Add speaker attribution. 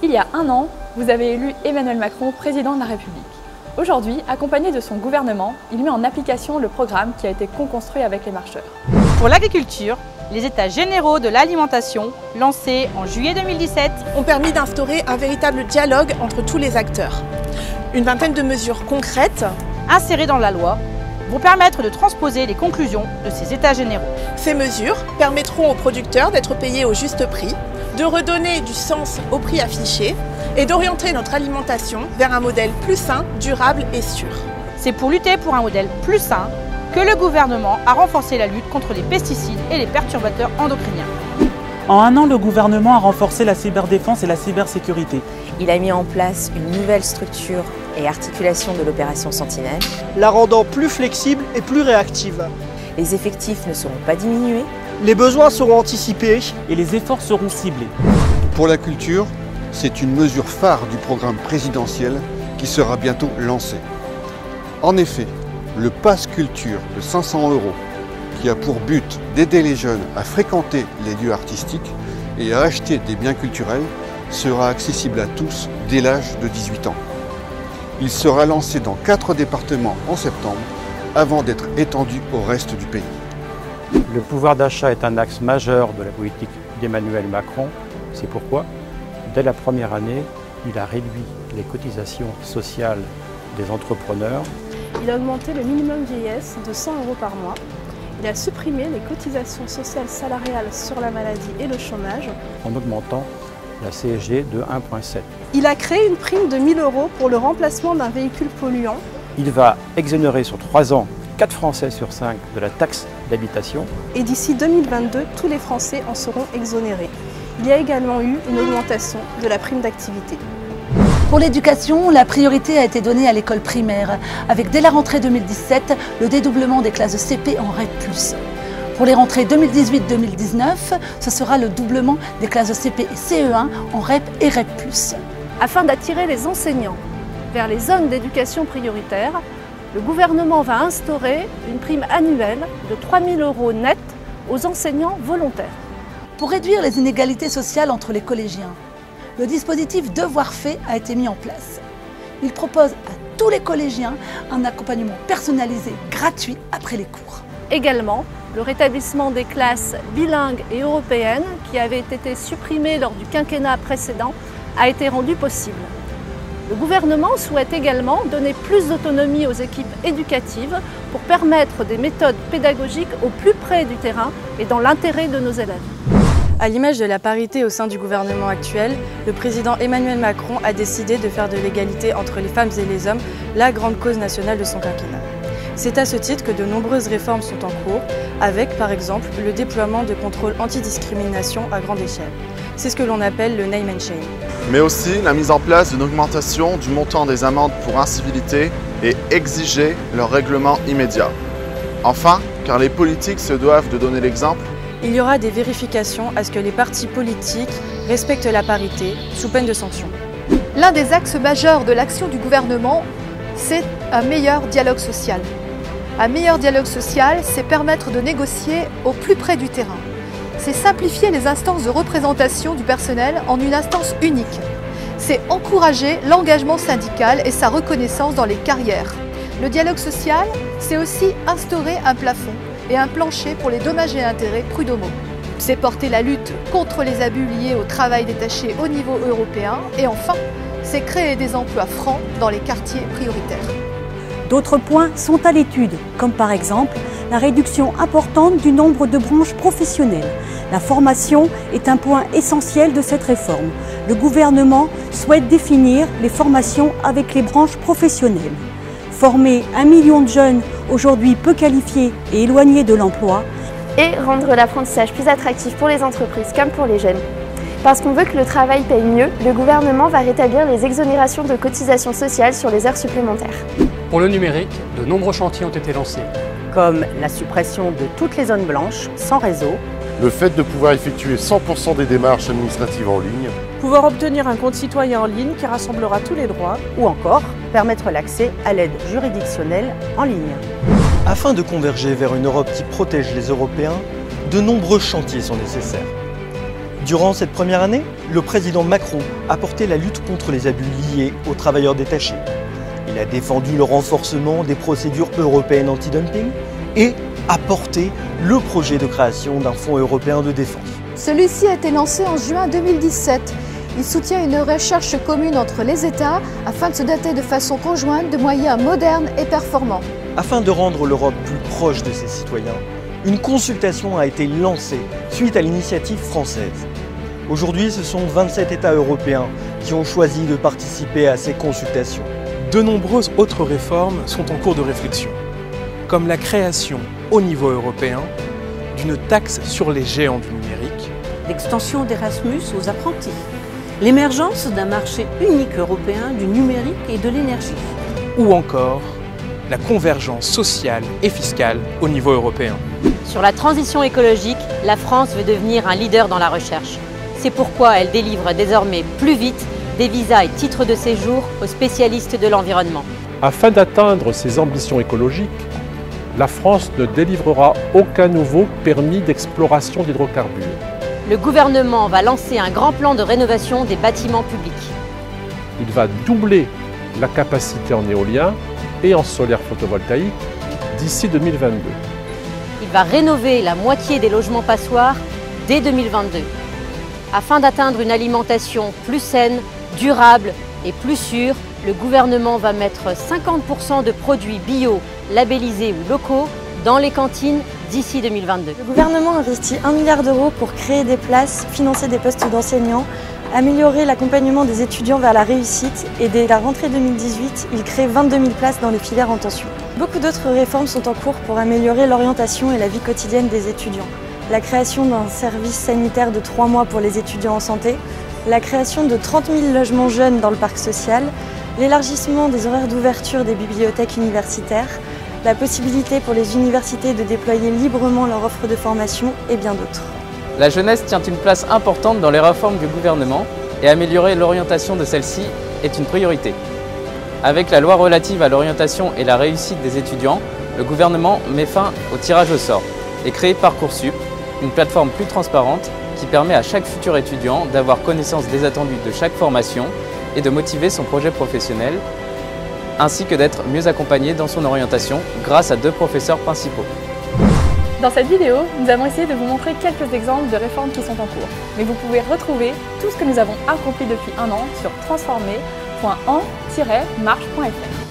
Speaker 1: Il y a un an, vous avez élu Emmanuel Macron président de la République. Aujourd'hui, accompagné de son gouvernement, il met en application le programme qui a été co-construit avec les marcheurs.
Speaker 2: Pour l'agriculture, les États généraux de l'alimentation, lancés en juillet 2017,
Speaker 3: ont permis d'instaurer un véritable dialogue entre tous les acteurs. Une vingtaine de mesures concrètes,
Speaker 2: insérées dans la loi, vont permettre de transposer les conclusions de ces États généraux.
Speaker 3: Ces mesures permettront aux producteurs d'être payés au juste prix, de redonner du sens au prix affiché et d'orienter notre alimentation vers un modèle plus sain, durable et sûr.
Speaker 2: C'est pour lutter pour un modèle plus sain que le gouvernement a renforcé la lutte contre les pesticides et les perturbateurs endocriniens.
Speaker 4: En un an, le gouvernement a renforcé la cyberdéfense et la cybersécurité.
Speaker 5: Il a mis en place une nouvelle structure et articulation de l'opération Sentinelle,
Speaker 6: la rendant plus flexible et plus réactive.
Speaker 5: Les effectifs ne seront pas diminués.
Speaker 6: Les besoins seront anticipés
Speaker 4: et les efforts seront ciblés.
Speaker 7: Pour la culture, c'est une mesure phare du programme présidentiel qui sera bientôt lancé. En effet, le Pass Culture de 500 €, qui a pour but d'aider les jeunes à fréquenter les lieux artistiques et à acheter des biens culturels, sera accessible à tous dès l'âge de 18 ans. Il sera lancé dans 4 départements en septembre, avant d'être étendu au reste du pays.
Speaker 8: Le pouvoir d'achat est un axe majeur de la politique d'Emmanuel Macron. C'est pourquoi, dès la première année, il a réduit les cotisations sociales des entrepreneurs.
Speaker 9: Il a augmenté le minimum vieillesse de 100 € par mois. Il a supprimé les cotisations sociales salariales sur la maladie et le chômage,
Speaker 8: En augmentant la CSG de 1,7.
Speaker 9: Il a créé une prime de 1 000 € pour le remplacement d'un véhicule polluant.
Speaker 8: Il va exonérer sur 3 ans 4 Français sur 5 de la taxe d'habitation.
Speaker 9: Et d'ici 2022, tous les Français en seront exonérés. Il y a également eu une augmentation de la prime d'activité.
Speaker 10: Pour l'éducation, la priorité a été donnée à l'école primaire, avec dès la rentrée 2017 le dédoublement des classes de CP en REP+. Pour les rentrées 2018-2019, ce sera le doublement des classes de CP et CE1 en REP et REP+.
Speaker 11: Afin d'attirer les enseignants vers les zones d'éducation prioritaire, le gouvernement va instaurer une prime annuelle de 3 000 € net aux enseignants volontaires.
Speaker 10: Pour réduire les inégalités sociales entre les collégiens, le dispositif Devoirs faits a été mis en place. Il propose à tous les collégiens un accompagnement personnalisé gratuit après les cours.
Speaker 11: Également, le rétablissement des classes bilingues et européennes qui avaient été supprimées lors du quinquennat précédent a été rendu possible. Le gouvernement souhaite également donner plus d'autonomie aux équipes éducatives pour permettre des méthodes pédagogiques au plus près du terrain et dans l'intérêt de nos élèves.
Speaker 12: À l'image de la parité au sein du gouvernement actuel, le président Emmanuel Macron a décidé de faire de l'égalité entre les femmes et les hommes la grande cause nationale de son quinquennat. C'est à ce titre que de nombreuses réformes sont en cours, avec par exemple le déploiement de contrôles antidiscrimination à grande échelle. C'est ce que l'on appelle le name and shame.
Speaker 13: Mais aussi la mise en place d'une augmentation du montant des amendes pour incivilité et exiger leur règlement immédiat. Enfin, car les politiques se doivent de donner l'exemple,
Speaker 12: il y aura des vérifications à ce que les partis politiques respectent la parité sous peine de sanctions.
Speaker 14: L'un des axes majeurs de l'action du gouvernement, c'est un meilleur dialogue social. Un meilleur dialogue social, c'est permettre de négocier au plus près du terrain. C'est simplifier les instances de représentation du personnel en une instance unique. C'est encourager l'engagement syndical et sa reconnaissance dans les carrières. Le dialogue social, c'est aussi instaurer un plafond et un plancher pour les dommages et intérêts prud'homaux. C'est porter la lutte contre les abus liés au travail détaché au niveau européen. Et enfin, c'est créer des emplois francs dans les quartiers prioritaires.
Speaker 15: D'autres points sont à l'étude, comme par exemple la réduction importante du nombre de branches professionnelles. La formation est un point essentiel de cette réforme. Le gouvernement souhaite définir les formations avec les branches professionnelles. Former 1 million de jeunes aujourd'hui peu qualifiés et éloignés de l'emploi.
Speaker 16: Et rendre l'apprentissage plus attractif pour les entreprises comme pour les jeunes. Parce qu'on veut que le travail paye mieux, le gouvernement va rétablir les exonérations de cotisations sociales sur les heures supplémentaires.
Speaker 17: Pour le numérique, de nombreux chantiers ont été lancés.
Speaker 18: Comme la suppression de toutes les zones blanches, sans réseau.
Speaker 19: Le fait de pouvoir effectuer 100% des démarches administratives en ligne.
Speaker 3: Pouvoir obtenir un compte citoyen en ligne qui rassemblera tous les droits.
Speaker 18: Ou encore, permettre l'accès à l'aide juridictionnelle en ligne.
Speaker 6: Afin de converger vers une Europe qui protège les Européens, de nombreux chantiers sont nécessaires. Durant cette première année, le président Macron a porté la lutte contre les abus liés aux travailleurs détachés. Il a défendu le renforcement des procédures européennes anti-dumping et a porté le projet de création d'un fonds européen de défense.
Speaker 14: Celui-ci a été lancé en juin 2017. Il soutient une recherche commune entre les États afin de se doter de façon conjointe de moyens modernes et performants.
Speaker 6: Afin de rendre l'Europe plus proche de ses citoyens, une consultation a été lancée suite à l'initiative française. Aujourd'hui, ce sont 27 États européens qui ont choisi de participer à ces consultations.
Speaker 20: De nombreuses autres réformes sont en cours de réflexion, comme la création au niveau européen d'une taxe sur les géants du numérique,
Speaker 21: l'extension d'Erasmus aux apprentis, l'émergence d'un marché unique européen du numérique et de l'énergie,
Speaker 20: ou encore la convergence sociale et fiscale au niveau européen.
Speaker 22: Sur la transition écologique, la France veut devenir un leader dans la recherche. C'est pourquoi elle délivre désormais plus vite des visas et titres de séjour aux spécialistes de l'environnement.
Speaker 19: Afin d'atteindre ses ambitions écologiques, la France ne délivrera aucun nouveau permis d'exploration d'hydrocarbures.
Speaker 22: Le gouvernement va lancer un grand plan de rénovation des bâtiments publics.
Speaker 19: Il va doubler la capacité en éolien et en solaire photovoltaïque d'ici 2022.
Speaker 22: Il va rénover la moitié des logements passoires dès 2022. Afin d'atteindre une alimentation plus saine, durable et plus sûre, le gouvernement va mettre 50% de produits bio, labellisés ou locaux dans les cantines d'ici 2022.
Speaker 12: Le gouvernement investit 1 milliard d'euros pour créer des places, financer des postes d'enseignants, améliorer l'accompagnement des étudiants vers la réussite et dès la rentrée 2018, il crée 22 000 places dans les filières en tension. Beaucoup d'autres réformes sont en cours pour améliorer l'orientation et la vie quotidienne des étudiants. La création d'un service sanitaire de 3 mois pour les étudiants en santé, la création de 30 000 logements jeunes dans le parc social, l'élargissement des horaires d'ouverture des bibliothèques universitaires, la possibilité pour les universités de déployer librement leur offre de formation et bien d'autres.
Speaker 23: La jeunesse tient une place importante dans les réformes du gouvernement et améliorer l'orientation de celle-ci est une priorité. Avec la loi relative à l'orientation et la réussite des étudiants, le gouvernement met fin au tirage au sort et crée Parcoursup, une plateforme plus transparente qui permet à chaque futur étudiant d'avoir connaissance des attendus de chaque formation et de motiver son projet professionnel, ainsi que d'être mieux accompagné dans son orientation grâce à 2 professeurs principaux.
Speaker 1: Dans cette vidéo, nous avons essayé de vous montrer quelques exemples de réformes qui sont en cours. Mais vous pouvez retrouver tout ce que nous avons accompli depuis 1 an sur transformer.en-marche.fr.